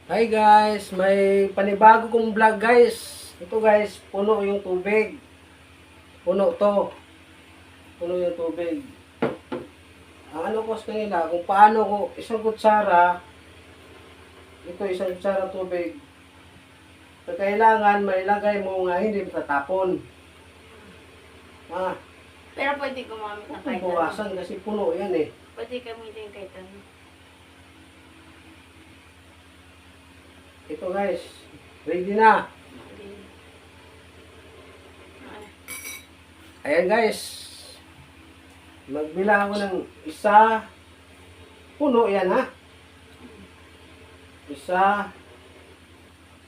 Hi guys, may panibago kong vlog guys. Ito guys, puno yung tubig. Puno to. Puno yung tubig. Ang ano ko sa kanila, kung paano ko isang kutsara, ito isang kutsara tubig. Kailangan mailagay mo nga hindi matatapon. Ah, Pero pwede gumamit ng kahit ano. buwasan kasi puno yan eh. Pwede gamitin kahit ano. Ito guys, ready na. Ayan guys. Magbilang ako ng isa. Puno yan ha. Isa.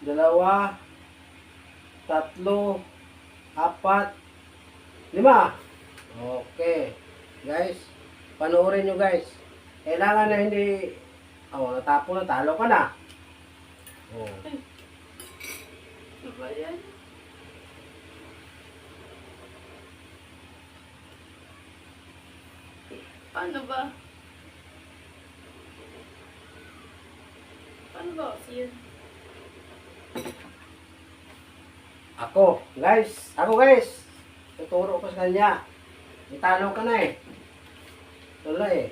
Dalawa. Tatlo. Apat. 5. Okay. Guys. Panoorin nyo guys. Kailangan na hindi. Natapon na. Talo ka na. Ano ba yan? Paano ba? Paano ba kasi yun? Ako guys. Tuturo ko sa kanya. Italo ka na eh. Tuloy eh.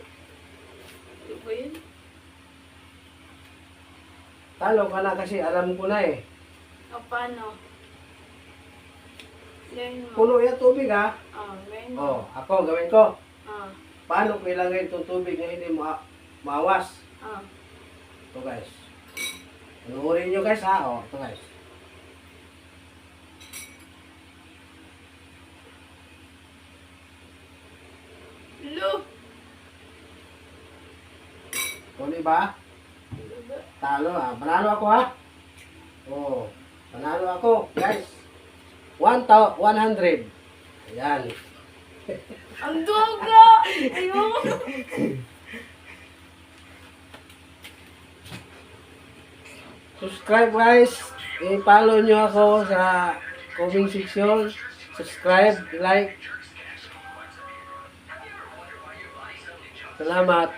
Ano ba yun? Talo ka na kasi alam ko na eh. O paano? Gawin mo. Puno yung tubig ha. Gawin mo. Ako gawin ko. Ah, Paano ko ilagay itong tubig na hindi maawas? ah. Ito guys. Panuorin nyo guys ha. Ito guys. Lo! Tuloy ba? Ano ba? Talo ha. Panalo ako ha. Panalo ako guys. 100. Ayan. Ang duga! Ayoko! Subscribe guys. I-follow nyo ako sa comment section. Subscribe, like. Salamat.